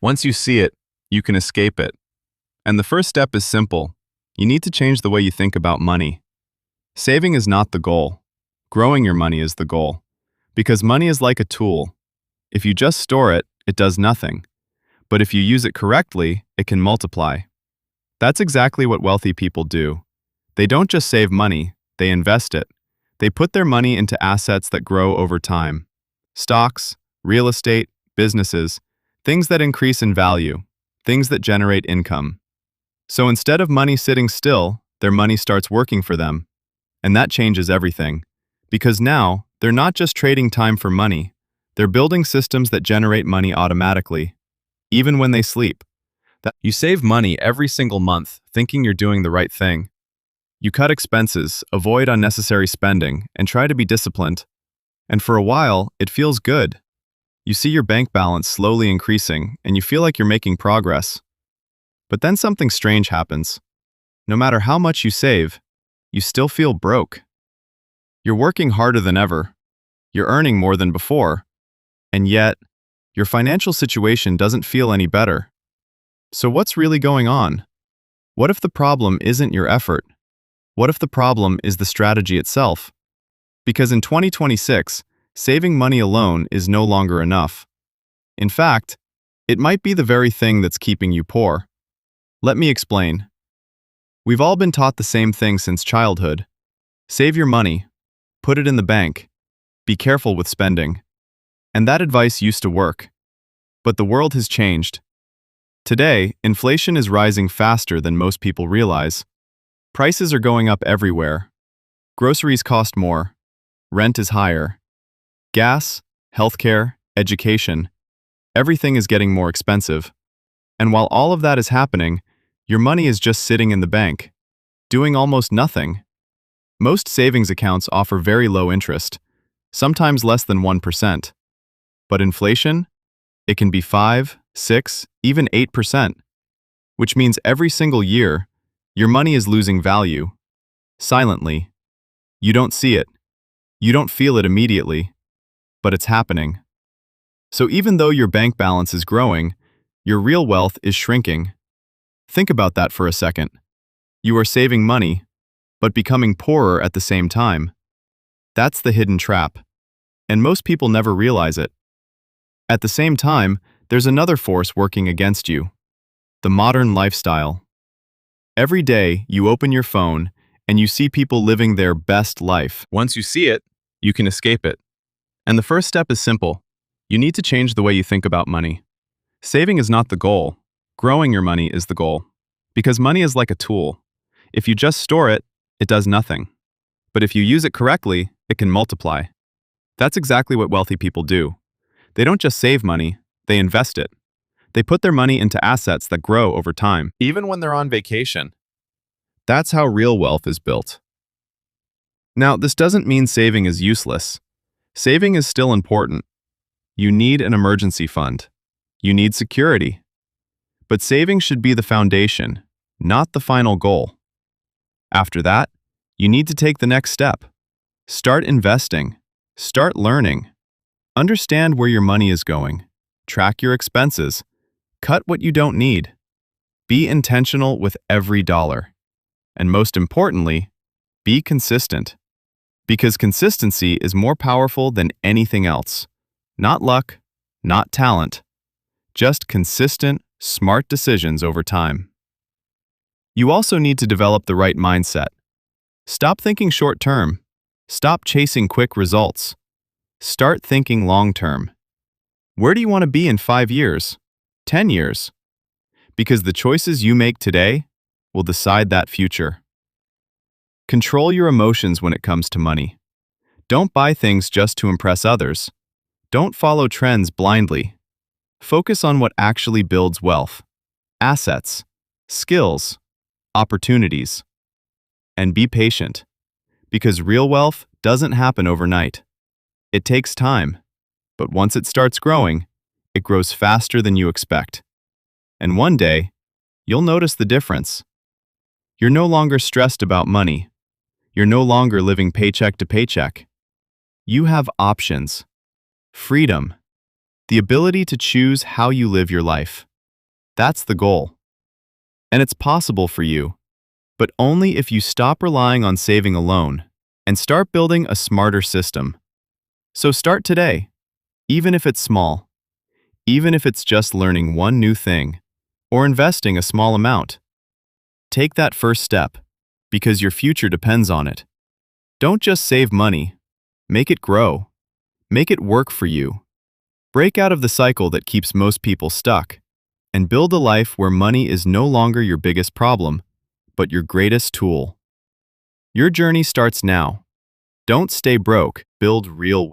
Once you see it, you can escape it. And the first step is simple. You need to change the way you think about money. Saving is not the goal. Growing your money is the goal. Because money is like a tool. If you just store it, it does nothing. But if you use it correctly, it can multiply. That's exactly what wealthy people do. They don't just save money, they invest it. They put their money into assets that grow over time. Stocks, real estate, businesses, things that increase in value, things that generate income. So instead of money sitting still, their money starts working for them. And that changes everything. Because now, they're not just trading time for money, they're building systems that generate money automatically, even when they sleep. You save money every single month, thinking you're doing the right thing. You cut expenses, avoid unnecessary spending, and try to be disciplined. And for a while, it feels good. You see your bank balance slowly increasing, and you feel like you're making progress. But then something strange happens. No matter how much you save, you still feel broke. You're working harder than ever. You're earning more than before. And yet, your financial situation doesn't feel any better. So what's really going on? What if the problem isn't your effort? What if the problem is the strategy itself? Because in 2026, saving money alone is no longer enough. In fact, it might be the very thing that's keeping you poor. Let me explain. We've all been taught the same thing since childhood. Save your money. Put it in the bank. Be careful with spending. And that advice used to work. But the world has changed. Today, inflation is rising faster than most people realize. Prices are going up everywhere. Groceries cost more. Rent is higher. Gas, healthcare, education, everything is getting more expensive. And while all of that is happening, your money is just sitting in the bank, doing almost nothing. Most savings accounts offer very low interest, sometimes less than 1%. But inflation? It can be 5, 6, even 8%, which means every single year, your money is losing value. Silently. You don't see it. You don't feel it immediately. But it's happening. So even though your bank balance is growing, your real wealth is shrinking. Think about that for a second. You are saving money, but becoming poorer at the same time. That's the hidden trap. And most people never realize it. At the same time, there's another force working against you. The modern lifestyle. Every day, you open your phone, and you see people living their best life. Once you see it, you can escape it. And the first step is simple. You need to change the way you think about money. Saving is not the goal. Growing your money is the goal. Because money is like a tool. If you just store it, it does nothing. But if you use it correctly, it can multiply. That's exactly what wealthy people do. They don't just save money, they invest it. They put their money into assets that grow over time, even when they're on vacation. That's how real wealth is built. Now, this doesn't mean saving is useless. Saving is still important. You need an emergency fund. You need security. But saving should be the foundation, not the final goal. After that, you need to take the next step. Start investing. Start learning. Understand where your money is going. Track your expenses. Cut what you don't need. Be intentional with every dollar. And most importantly, be consistent. Because consistency is more powerful than anything else. Not luck, not talent. Just consistent, smart decisions over time. You also need to develop the right mindset. Stop thinking short-term. Stop chasing quick results. Start thinking long-term. Where do you want to be in 5 years, 10 years? Because the choices you make today will decide that future. Control your emotions when it comes to money. Don't buy things just to impress others. Don't follow trends blindly. Focus on what actually builds wealth, assets, skills, opportunities. And be patient, because real wealth doesn't happen overnight. It takes time, but once it starts growing, it grows faster than you expect. And one day, you'll notice the difference. You're no longer stressed about money. You're no longer living paycheck to paycheck. You have options, freedom, the ability to choose how you live your life. That's the goal. And it's possible for you, but only if you stop relying on saving alone and start building a smarter system. So start today, even if it's small, even if it's just learning one new thing or investing a small amount. Take that first step, because your future depends on it. Don't just save money, make it grow. Make it work for you. Break out of the cycle that keeps most people stuck, and build a life where money is no longer your biggest problem, but your greatest tool. Your journey starts now. Don't stay broke, build real